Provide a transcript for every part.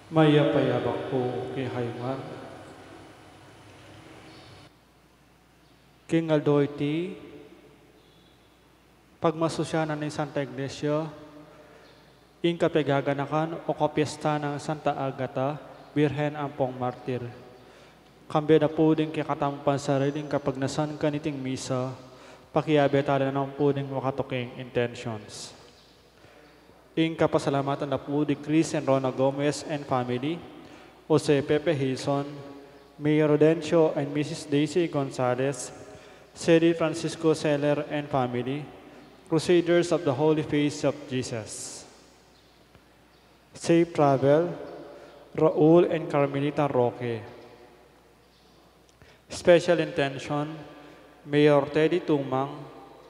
Mayapayabak po kay Haymar. King Aldoiti, pagmasosyanan ng Santa Iglesia, ing kapigaganakan o kapiesta ng Santa Agata, Birhen Ampong Martir. Kambe na po din kay katampan sariling kapag nasan kaniting misa, pakiabetala ng po din makatuking intentions. Ing kapasalamatan na po di Chris and Rona Gomez and family, Jose Pepe Hilson, Mayor Rodencio and Mrs. Daisy Gonzalez, Sedi Francisco Seller and family, Crusaders of the Holy Face of Jesus. Safe travel, Raul and Carmelita Roque. Special intention, Mayor Teddy Tumang,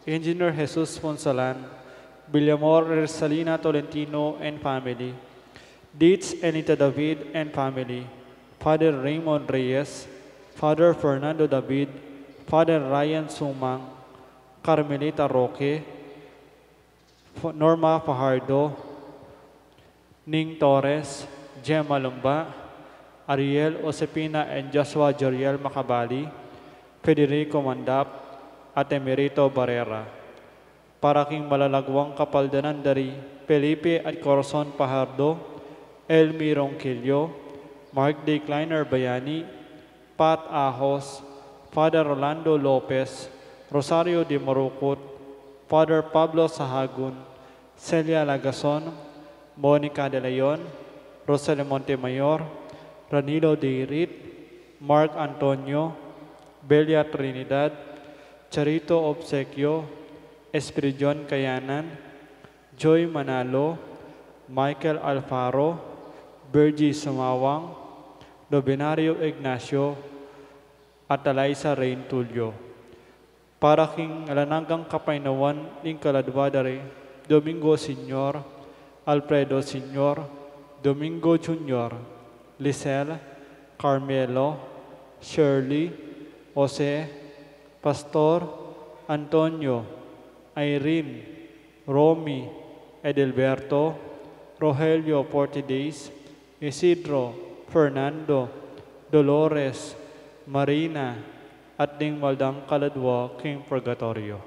Engineer Jesus Fonsalan, Villamor Salina Tolentino and family, Dietz Anita David and family, Father Raymond Reyes, Father Fernando David, Father Ryan Sumang, Carmelita Roque, Norma Fajardo, Ning Torres, Gemma Lumba, Ariel Osepina and Joshua Joriel Macabali, Federico Mandap, at Emerito Barrera. Para king malalagwang kapaldanan dari Felipe at Corazon Pajardo, Elmi Ronquillo, Mark D. Kleiner Bayani, Pat Ahos, Father Rolando Lopez, Rosario de Morucot, Father Pablo Sahagun, Celia Lagason, Monica De Leon, Rosale Montemayor, Ranilo De Irit, Mark Antonio, Belia Trinidad, Charito Obsequio, Espiridion Kayanan, Joy Manalo, Michael Alfaro, Bergie Sumawang, Novenario Ignacio, at Eliza Rain Tulio. Para king alananggang kapainawan ng kaladwadare, Domingo Senior, Alfredo Senior, Domingo Junior, Lisel, Carmelo, Shirley, Jose, Pastor, Antonio, Irene, Romy, Edelberto, Rogelio Portidays, Isidro, Fernando, Dolores, Marina, at ding Maldang Kaladwa, King Purgatorio.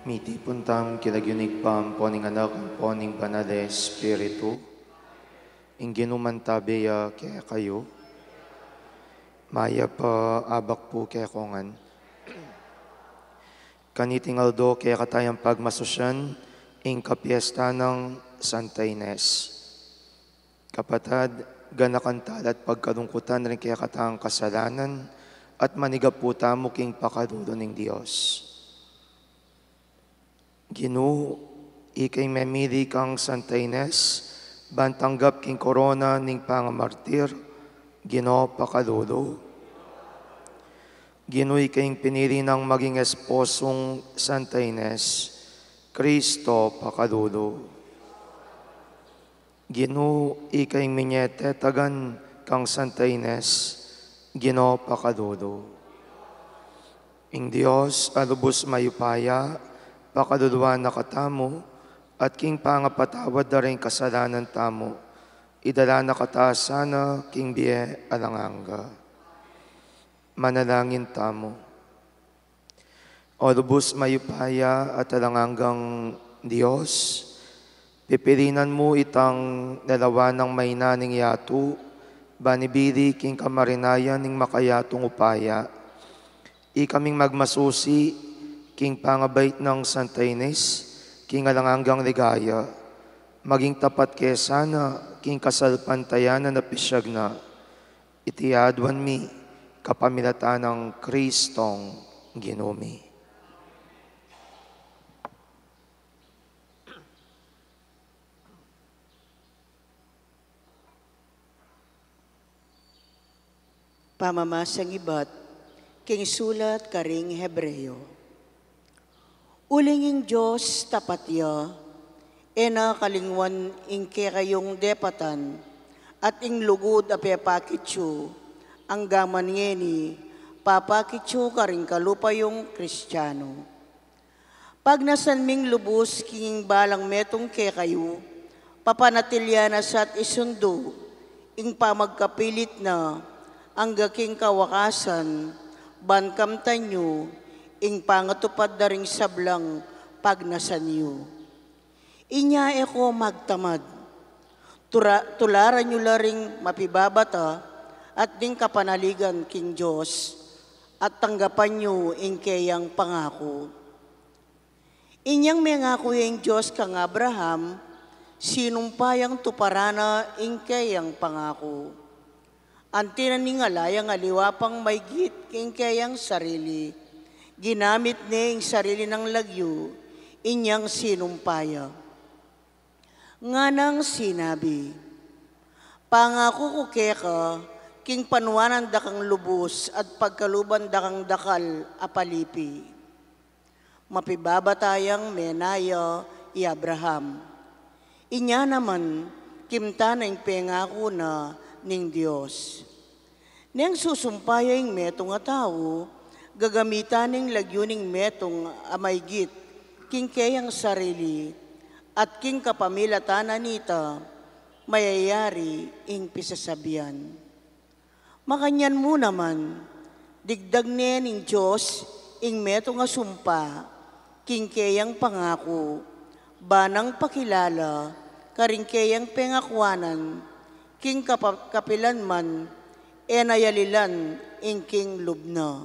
Miti puntang kilagyunig pam poning anak ang poning banal Espiritu. Ingginuman tabiya kaya kayo. Maya pa abak po kaya kongan. Kaniting aldo kaya katayang pagmasosyan ing kapiesta ng Santa Ines. Kapatad, ganakantal at pagkalungkutan rin kaya katang kasalanan at manigaputa mo king pakadulo ng Diyos. Ginoo, ikay memili kang Santa Ines, bantanggap king korona ning pangamartir, Ginoo pakadulo. Ginoo, ikay pinili ng maging esposong Santa Ines, Kristo pakadulo. Ginoo, ikay minyetetagan kang Santa Ines, Ginoo pakadulo. Ing Diyos, alubos mayupaya, pakaduluan na katamo, at king pangapatawad na rin kasalanan tamo, idala na katasana king biye alanganga. Manalangin tamo. O lubos mayupaya at alanganggang Diyos, pipilinan mo itang dalawa ng may naning yatu, banibili king kamarinayan ning makayatong upaya. Ikaming magmasusi, king pangabait ng Santa Ines, king alanganggang ligaya, maging tapat kesana, king kasalpantayan na napisyag na, itiadwan mi, kapamilatan ng Kristong Ginumi. Pamamasang ibat, king sulat karing Hebreo. Ulinging Diyos tapatya, ena kalingwan ingke kayong depatan, at ing lugod apepakitsu, ang gaman ngeni, papakitsu karing kalupayong Kristiyano. Pag nasanming lubos king balang metong ke kayo, papanatilya na sat isundo, ing pamagkapilit na, ang gaking kawakasan, bankam tanyo, ing pangatupad na ring sablang pagnasanyo. Inya eko magtamad, tularan nyo laring mapibabata at ding kapanaligan king Diyos at tanggapan nyo ing kayang pangako. Inyang mengako yung Diyos kang Abraham, sinumpayang tuparana ing kayang pangako. Antinan ni ngalayang aliwapang may git king kayang sarili. Ginamit niya yung sarili ng lagyo, inyang sinumpaya. Nga nang sinabi, pangako ko keka, king panuanan dakang lubos at pagkaluban dakang dakal apalipi. Mapibabatayang menaya i Abraham. Inya naman, kimta na yung pengako na ning Diyos. Nang susumpayang metong nga tao, gagamitan ning lagyuning metong amaygit, king kayang sarili, at king kapamilatanan nita, mayayari ing pisasabihan. Makanyan mo naman, digdag niya ning Diyos, ing metong nga sumpa, king kayang pangako, banang pakilala, karing kayang pengakwanan, king kapilan man, enayalilan ing king lubna.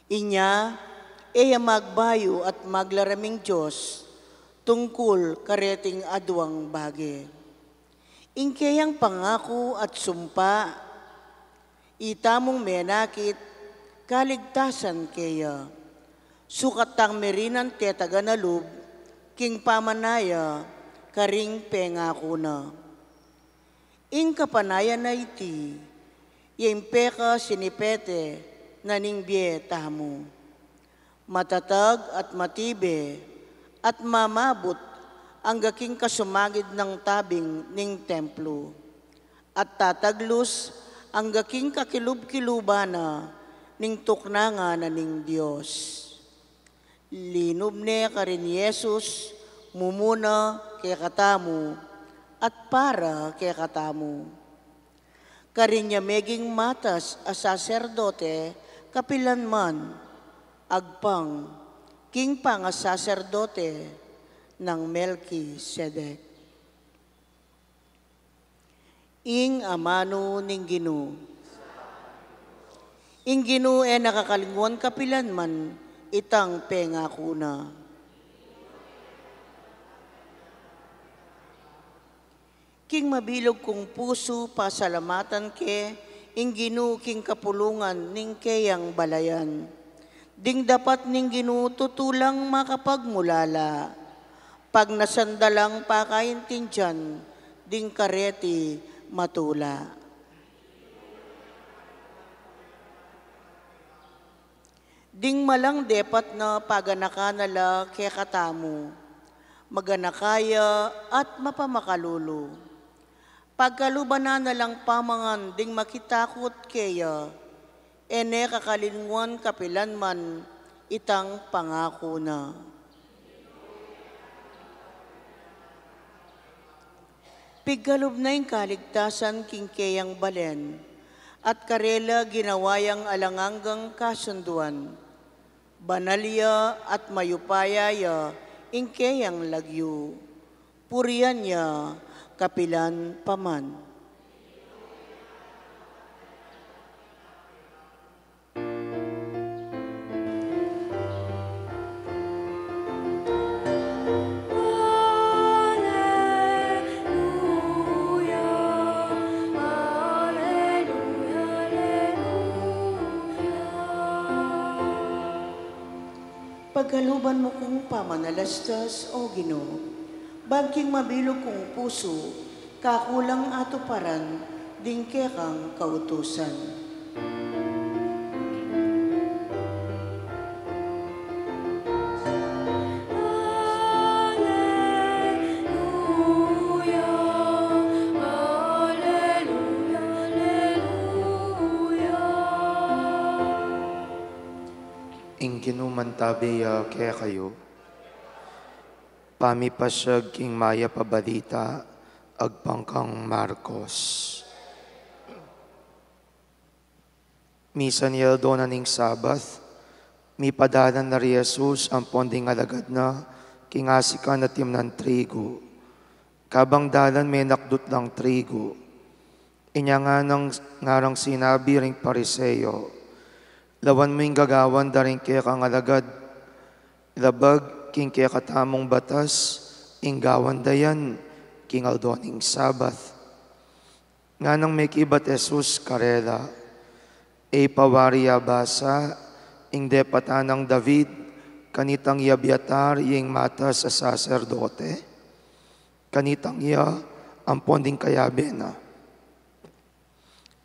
Inya, eya magbayo at maglaraming Diyos, tungkol kareting adwang bage. Ing kayang pangako at sumpa, itamong menakit, kaligtasan kaya, sukat tang merinan tetaga na lub, king pamanaya, karing pengako na. Ing kapanayan na iti, yung peka sinipete na ningbye tamo. Matatag at matibe at mamabot ang gaking kasumagid ng tabing ning templo. At tataglos ang gaking kakilub-kilubana ning tuknanga na ning Diyos. Linub ne karin Yesus, mumuna kay katamu, at para kay katamu. Karinya meging matas a saserdote, kapilan man, agpang, king pang a saserdote ng Melchizedek. Ing amano ning Ginoo. Ing Ginoo e nakakalinguan kapilan man, itang pengako na. King mabilog kong puso, pasalamatan ke, ing Ginoo king kapulungan, ning kayang balayan. Ding dapat ning Ginoo tutulang makapagmulala. Pag nasandalang pakaintindihan, ding kareti matula. Ding malang depat na paganakanala ke katamu, maganakaya at mapamakalulu. Pagkalubanan na lang pamangan ding makitakot kaya, ene kakalinguan kapilan man itang pangako na. Pigalob na yung kaligtasan kingkeyang balen, at karela ginawayang alanganggang kasunduan. Banalya at mayupayaya ingkeyang lagyo, purian niya kapilan paman. Paghaluban mo kong pamanalastas, O Ginoo, bagking mabilog kong puso, kakulang ato paran, dingke kang kautusan. Ing ginumantabi kaya kayo, pamipasyag king maya pabalita, agpangkang Marcos. Misa niya doon ning Sabath, mi padalan na ri Jesus ang ponding alagad na, kingasika na tim ng trigo. Kabang dalan may nakdut lang trigo. Inya nga ng ngarang sinabi ring Pariseo, lawan mo yung gagawan daring kaya kang alagad. Labag king kaya katamong batas, inggawan dayan, king aldoning Sabath. Nga nang may kibat Jesus karela, e pawariya basa, ing depatanang David, kanitang Abiatar, ing mata sa saserdote, kanitang iya, ang ponding kayabe na.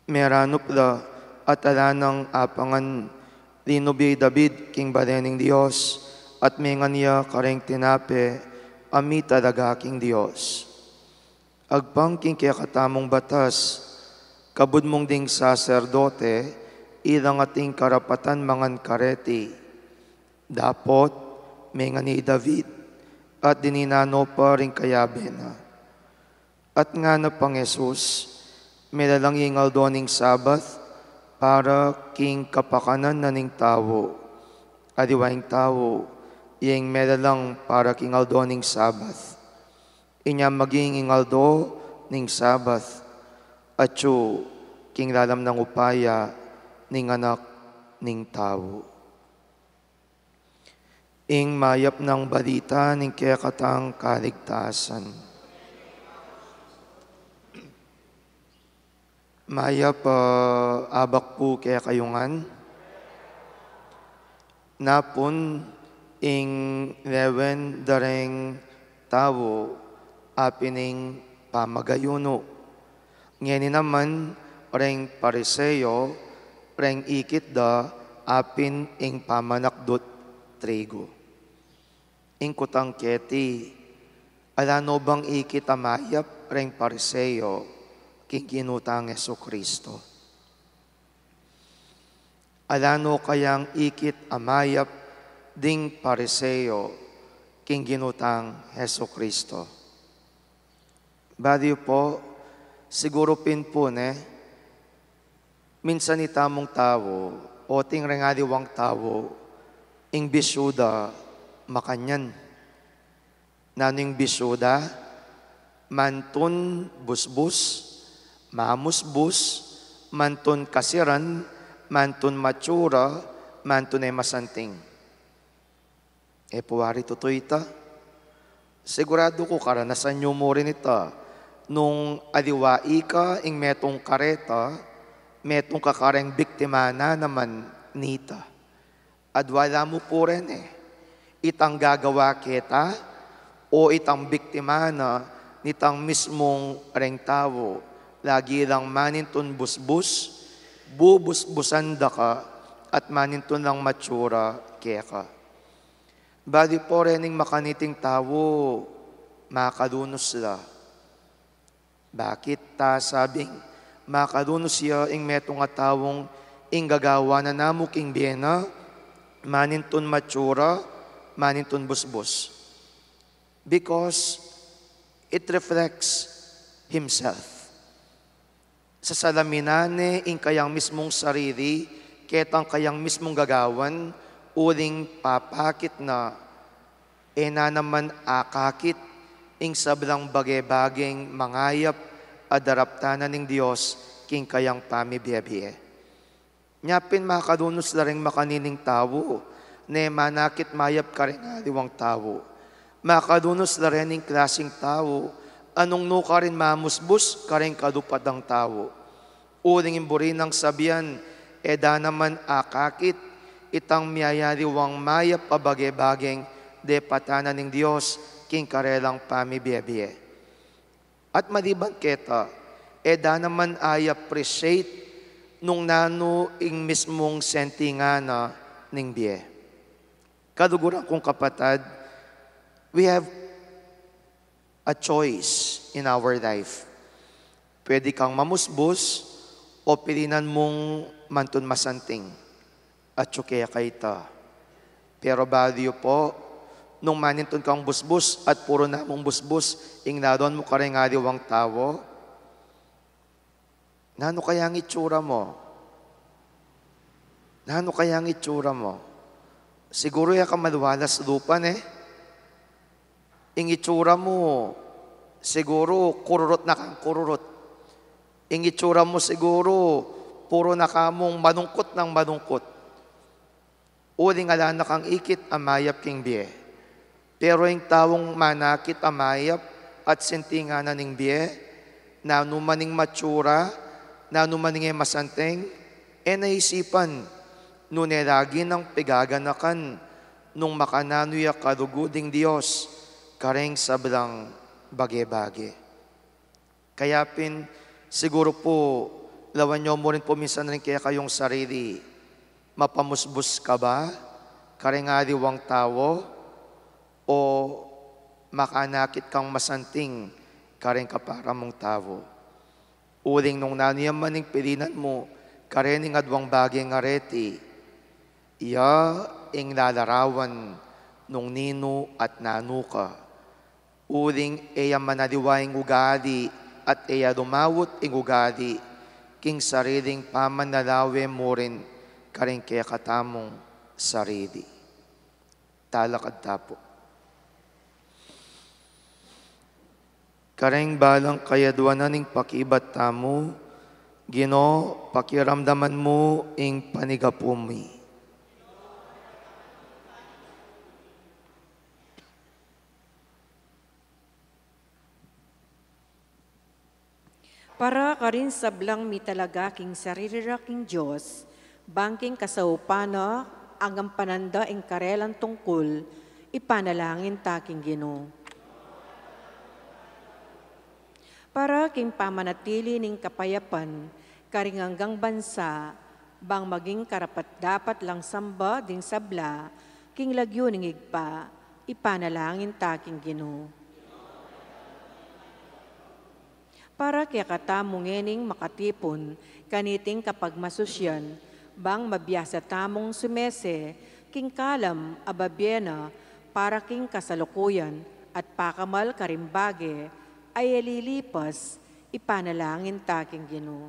Meranop la, at ala ng apangan, linubi David, king barening Diyos, at mengan niya kareng tinape, ami talaga king Diyos. Agpang king kaya katamong batas, kabud mong ding saserdote, ilang ating karapatan mangan kareti. Dapot, mengan ni David, at dininano pa rin kayabe na. At nga na pang Jesus, melalang ingal doning Sabath, para king kapakanan na ning tao, adiwaing tao, iyeng melalang para king aldo ning Sabath. Inya maging ingaldo ning Sabath, at king lalam ng upaya ning anak ning tao. Ing mayap ng balita ning kaya katang kaligtasan. Maya pa abak po kaya kayungan. Napon ing lewen dareng tao apining pamagayuno. Ngayon naman reng Pariseo reng ikit da apin ing pamanakdot trigo. Ing kutang keti alano bang ikit amayap reng Pariseo king ginutang Jesucristo. Alano kayang ikit amayap ding Pariseo king ginutang Jesucristo. Badiyo po, siguro pinpune, minsan itamong tao o ting rengaliwang tao, ing bisyuda makanyan. Naning bisyuda, mantun busbus, mamusbus, mantun kasiran, mantun matsura, mantun ay masanting. E puwari tutoy ita. Sigurado ko karanasan nyo mo rin ita. Nung aliwai ka, ing metong kareta, metong kakareng biktima na naman nita. Adwala mo po rin itang gagawa kita o itang biktima na nitang mismong reng tao. Lagi lang manintun busbus, bubusbusanda ka, at manintun lang matsura keka. Bali po rening makaniting tao, makadunos sila. Bakit ta sabing makadunos siya ing metong atawong ing gagawa na namuking biyena, manintun matsura, manintun busbus? Because it reflects Himself. Sa salaminane, ing kayang mismong sarili, ketang kayang mismong gagawan, uling papakit na, na naman akakit, ing sablang bagay-baging mangayap, adaraptanan ng Diyos, king kayang pamibiyabiye. Nyapin makadunos na rin makanining tao, ne manakit mayap ka rin aliwang tao. Makadunos na rin ng klaseng tao, anong no ka rin mamusbus ka rin kadupadang tao. Uling imburi ng sabihan, eda naman akakit, itang miyayariwang mayap pabage-bageng de patanan ng Diyos, king karelang pamibiyabiye. At maliban keta, eda naman ay appreciate nung nano ing mismong sentingana ning biye. Kaduguran kong kapatid, we have a choice in our life. Pwede kang mamusbos o pilinan mong mantun masanting at tsukaya kaita. Pero value po, nung manintun kang busbus at puro namong busbus, ing naroon mo ka rin aliwang tao, nano kaya ang itsura mo? Nano kaya ang itsura mo? Siguro ya ka maluwalas lupan Ing itsura mo, siguro kururot na kang kururot. Ing itsura mo siguro, puro na kamong manungkot ng manungkot. Uling ala na kang ikit, amayap king biye. Pero yung tawong manakit, amayap, at sentinganan ng biye, na numaning matsura, na numaning masanteng, naisipan, nunelagi ng pigaganakan, nung makananuya karuguding Diyos, kareng sablang bage-bage. Kaya siguro po, lawan nyo mo rin po minsan rin kaya kayong sarili, mapamusbus ka ba? Kareng aliwang tao? O makanakit kang masanting, kareng kapara mong tao? Uling nung naniyaman ng pilinan mo, karening adwang bagay nga reti, iya ing lalarawan nung nino at nanu ka. Uling eya manaliwaing ugali at eya dumawot ing ugali, king sariling pamanalawe mo rin karing kaya katamong sarili. Talakad tapo. Kareng balang kayadwanan ing pakibat tamo, Gino, pakiramdaman mo ing panigapumi. Para ka rin sablang mitalaga king saririra king Diyos, bangking kasaupana, ang pananda ing karelang tungkol, ipanalangin taking Ginoo. Para king pamanatili ning kapayapan, karinganggang bansa, bang maging karapat-dapat lang samba ding sabla, king lagyo ning igpa, ipanalangin taking Ginoo. Para kaya katamungening makatipon, kaniting kapag masusyan, bang mabiyasa tamong sumese, king kalam ababyena, para king kasalukuyan, at pakamal karimbage, ay lilipas, ipanalangin taking Ginoo.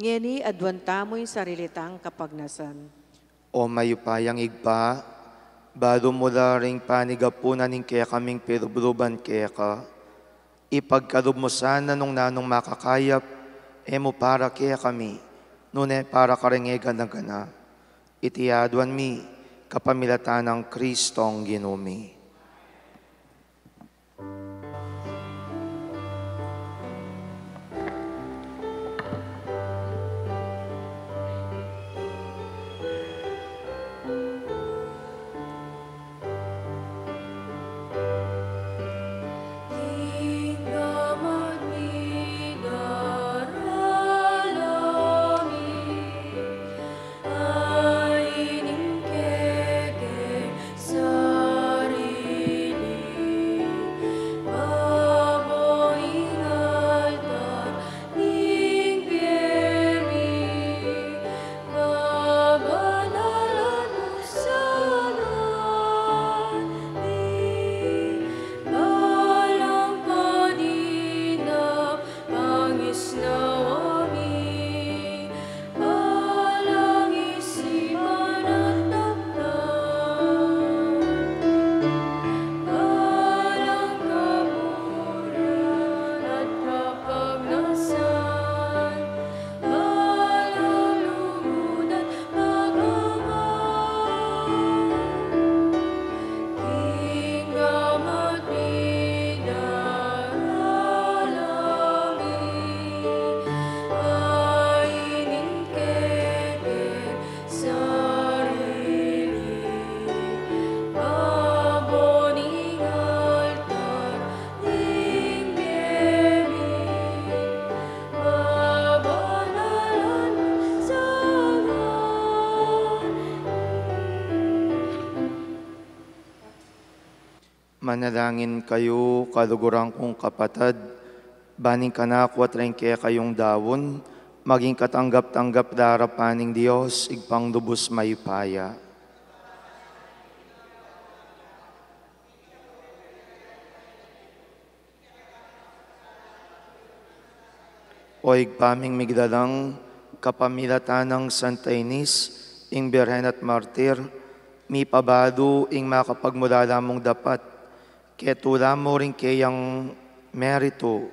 Ngeni adwan tamo'y sarilitang kapagnasan. O mayupayang igpa, bado mula ring panigapunan ning kaya kaming pirubruban kaya ka, ipagkarub mo sana nung nanong makakayap, mo para kaya kami, nune para karengegan na gana, itiadwan mi, kapamilatan ng Kristong Ginumi. Sorry. Manalangin kayo, kalugurang kong kapatid, baning kanako at rin kaya kayong dawon, maging katanggap-tanggap darapaning Diyos, igpang lubos mayupaya. O igpaming migdalang kapamilatan ng Santa Ines, ing Birhen at Martir, mi pabado ing makapagmulala mong dapat, ketula mo rin kayang merito,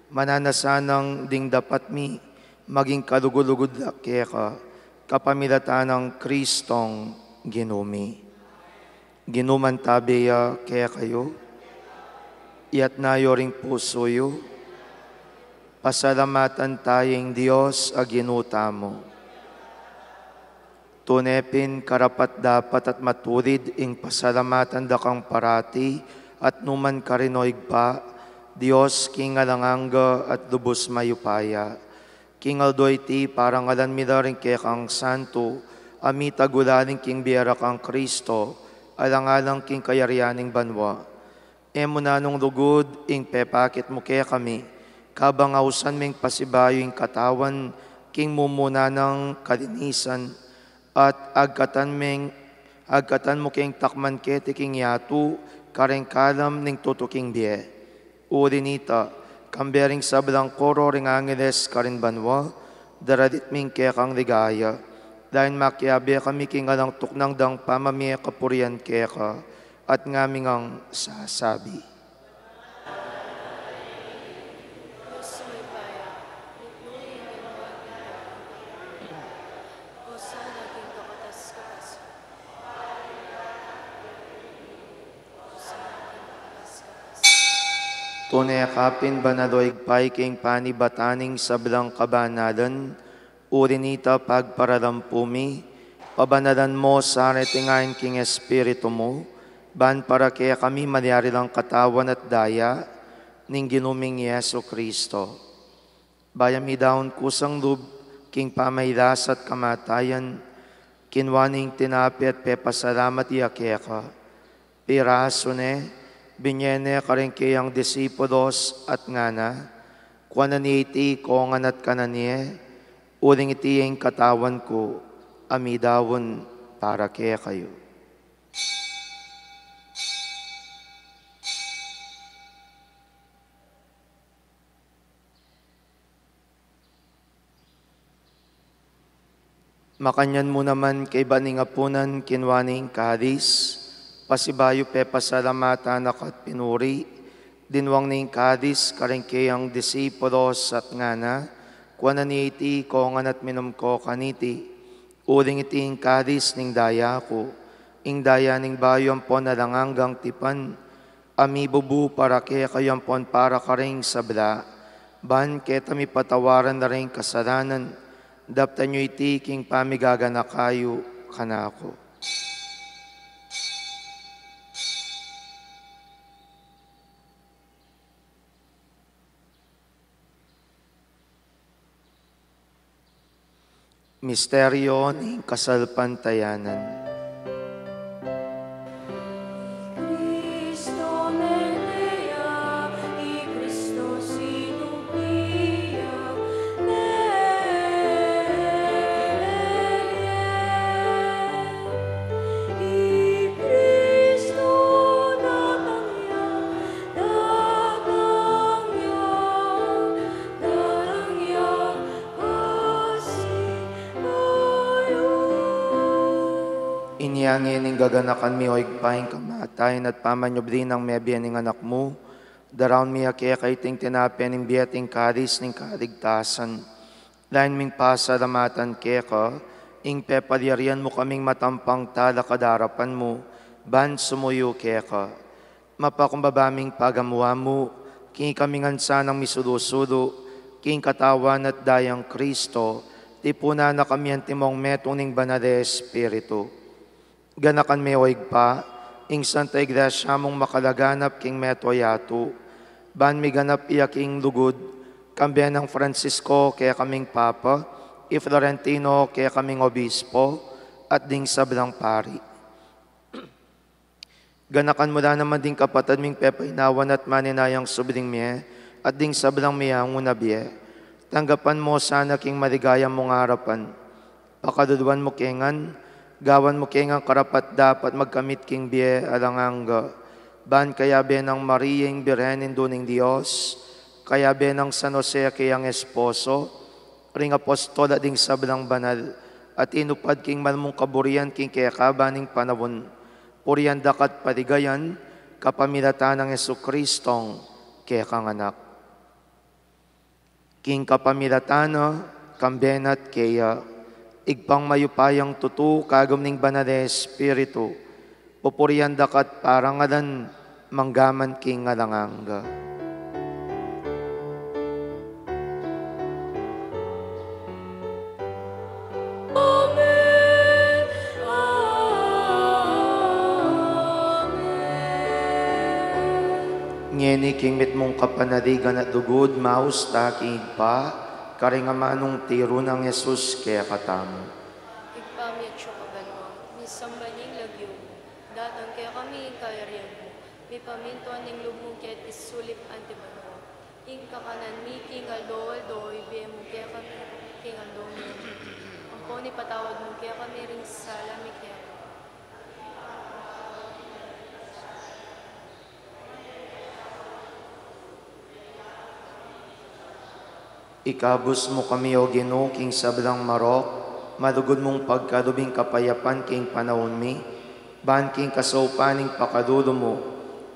mananasanang ding dapat mi, maging kalugulugod kaya kapamilatan ng Kristong ginumi. Ginuman tabiya kaya kayo, iat nayo ring pusoyo, pasalamatan tayong Diyos aginuta mo. Tunepin karapat dapat at maturid ing pasalamatan dakang parati at numan karinoig pa, Diyos kingalanganga at lubos mayupaya. Kingaldoy ti parang alan midaring kaya kang santo, amita gulaling king biyara kang Kristo, alang-alang king kayarianing banwa. Emo na nung lugod ing pepakit mo kaya kami, kabangausan ming pasibayo ing katawan, king mumuna ng kalinisan, at agkatan mo king takman kete king yatu, kareng kalam ning tutuking biye. Urinita, kambering sablang koro ring angeles karin banwa, daradit ming kaya kang ligaya, dahil makiabi kami king alang tuknang dang pamamiya kapurian kaya ka, at ngaming ang sasabi. Tunay kapin banaloig pay king panibataning sablang kabanalan, urinita pagparalampumi, pabanalan mo sa retingain king espiritu mo, ban para kaya kami malyari lang katawan at daya, ning ginuming Yeso Kristo. Bayami daon kusang lub, king pamaylas at kamatayan, kinwaning tinapi at pepasalamat iyakeka, piraso ne, binyene karengkeyang disipulos at ngana, kuanan iti kongan at kananie, uling iti yung katawan ko, amidawon para kaya kayo. Makanyan mo naman kay baningapunan kinwaning kadis, pasibayo pe pasalamatan at pinuri, dinwang ning kadis karengkeyang disipulos at ngana, kuanan iti kongan at minum ko kaniti, uling iti ing kadis ning daya ko, ing daya ning bayo ampon na langanggang tipan, amibubu para kaya kayampon para karing sabla, ban keta mi patawaran na rin kasalanan, daptan nyo iti king pamigagana kayo kanako. Misteryo ng kasalpantayanan. Inyangin ning gaganakan mi oig paing kamatayan at pamanyob din ang mebian ning anak mo. Daraon mi kaya kay ting tinapen ning biyating kadis ning kaligtasan. Lain ming pasalamatan kaya ka, ing pepalyarian mo kaming matampang tala kadarapan mo, ban sumuyo kaya ka. Mapakumbabaming pagamuha mo, king kaming ansanang misulusulo, king katawan at dayang Kristo, tipuna na kami ang timong metong ning banal Espiritu. Ganakan may oig pa, ing Santa Iglesia mong makalaganap king metoyato, ban mi ganap iya king lugod, kambiyan ng Francisco kaya kaming Papa, i Florentino kaya kaming Obispo, at ding sablang pari. Ganakan mo na naman din kapatid ming pepainawan at maninayang subling miye, at ding sablang miya ngunabiye. Tanggapan mo sana king maligayang mong harapan. Pakadudwan mo kengan, gawan mo kengan karapat dapat magkamit king biye alanganga. Ban kaya benang Mariang Birhenin duning Diyos, kaya benang San Jose kayang esposo, ring apostola ding sablang banal, at inupad king malmong kaburian king kaya kabaning panawon. Purian dakat paligayan, kapamilatan ng Jesukristong kaya kang anak. King kapamilatana, kambenat kaya, igpang mayupayang tutu, kagam ning banal Espiritu, pupurian dakat parangalan, manggaman king alanganga. Ngeni king mit mong kapanaligan at dugod, maus taking pa, karingamanong tiro ng Yesus kaya katamo. Igpamit siya kabalo, misambaning lagyo, datang kaya kami kayariyan mo, may pamintuan ng lubong kaya isulip antibano. Ing kakanan mi king aldo, ibiye mo kaya kami king aldo mo. Ang poni patawad mo kaya kami rin sa lamig kaya. Ikabus mo kami o Ginoo king sablang marok, madugod mong pagkadubing kapayapan king panahon mi, ban king kasaupaning pakadulo mo,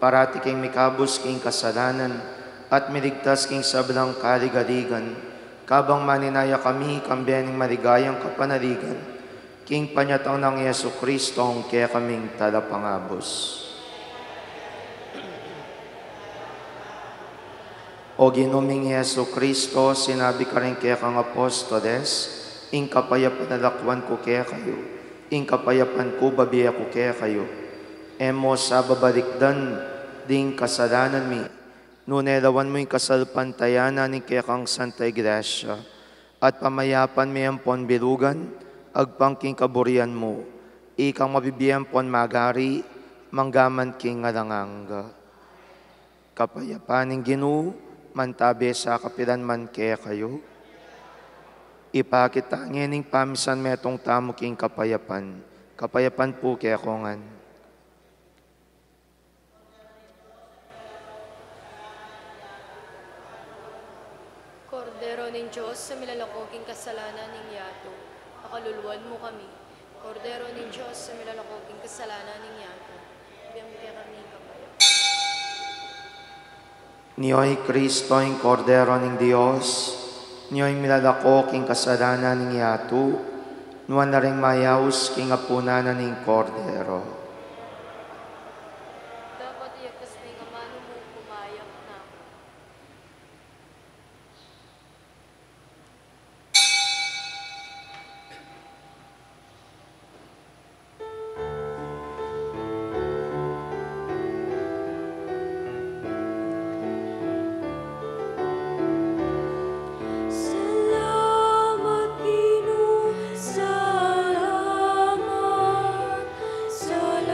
parati king mikabus king kasalanan, at miligtas king sablang kaligaligan, kabang maninaya kami kambiyaning maligayang kapanaligan, king panyatang ng Yesu Kristong kaya kaming talapangabos. O ginuming Yesu Kristo, sinabi ka rin kaya kang apostoles, ing kapayapan na lakwan ko kaya kayo, ing kapayapan ko babiya ko kaya kayo. Emo sa babalikdan, ding kasalanan mi, nunelawan mo yung kasalpantayanan ni kaya kang Santa Iglesia, at pamayapan mi ang ponbilugan, agpangking kaburian mo, ikang mabibiyan pon magari, manggaman king alanganga. Kapayapaning Ginoo, mantabi sa kapilan man kaya kayo. Ipakitangin ng pamisan metong tamo king kapayapan. Kapayapan po kaya kongan. Kordero ng Diyos sa milalakoging kasalanan ng yato, pakaluluwan mo kami. Kordero ng Diyos sa milalakoging kasalanan ng yato, biyang kaya kami kapaya. Niyo'y Kristo yung kordero ng Diyos, niyo'y milalako king kasalanan ng yato, nuwan na rin mayaus king apunanan ng kordero. Dapat iyakas na yung amano mo pumayak na. Salamat, Ginoo, salamat, salamat.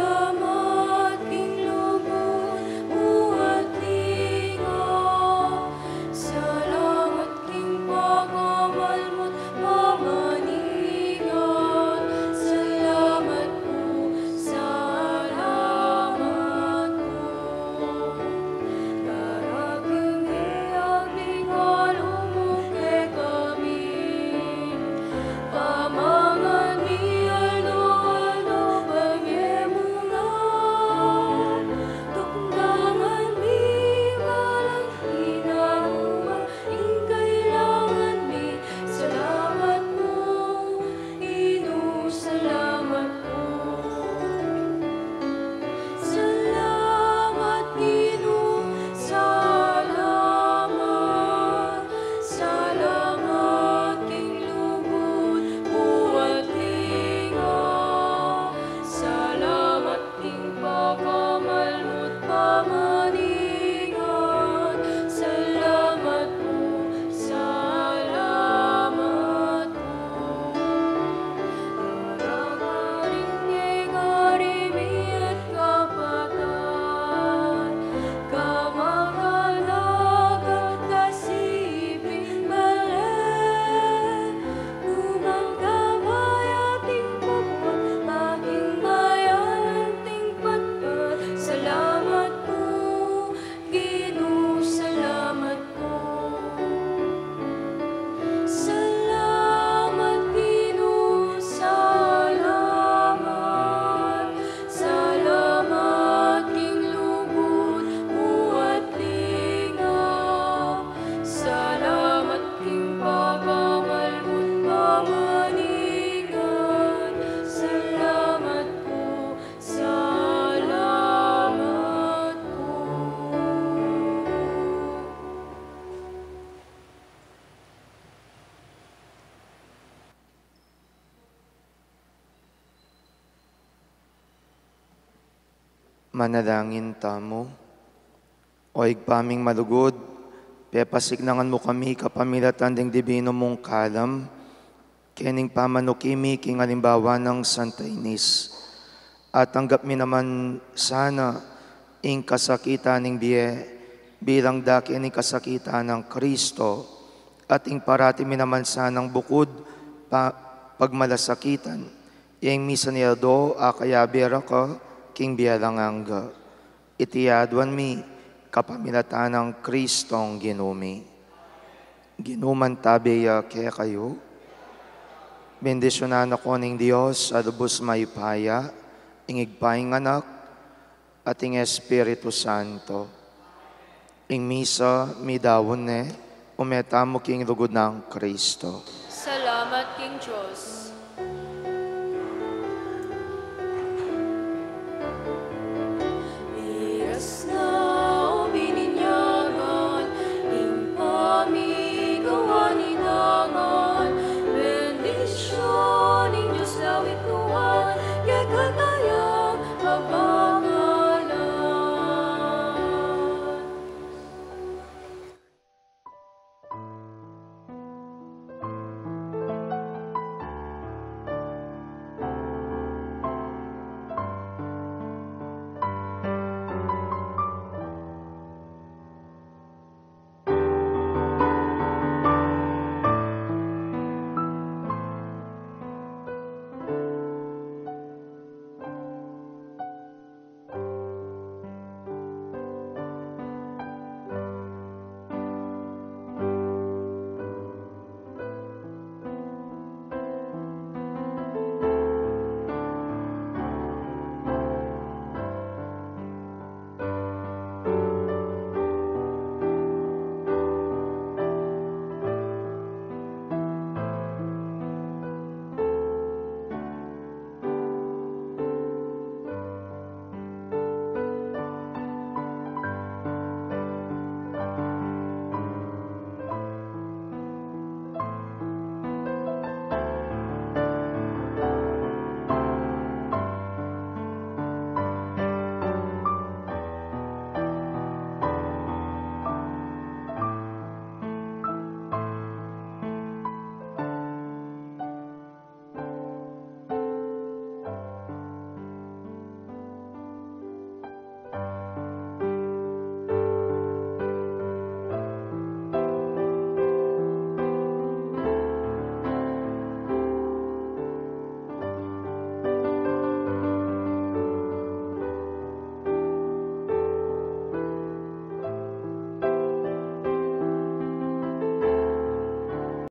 Manalangin tamo. O igpaming malugod, pepasignangan mo kami kapamilatan ding divino mong kalam, kening pamanukimi king alimbawa ng Santa Ines. At tanggap mi naman sana ing kasakitan ng biye bilang daki ning kasakitan ng Kristo at ing parati mi naman sanang bukod pagmalasakitan ing misa niya do akayabera ka king bialanganga itiyadwan mi kapamilatan ng Kristong ginumi. Ginuman tabiya kaya kayo. Bendisyonan ako ng Diyos, adubos maypaya, ingigpaing anak, at ing Espiritu Santo. Ing misa, midawon ne, umetamo king lugod ng Kristo.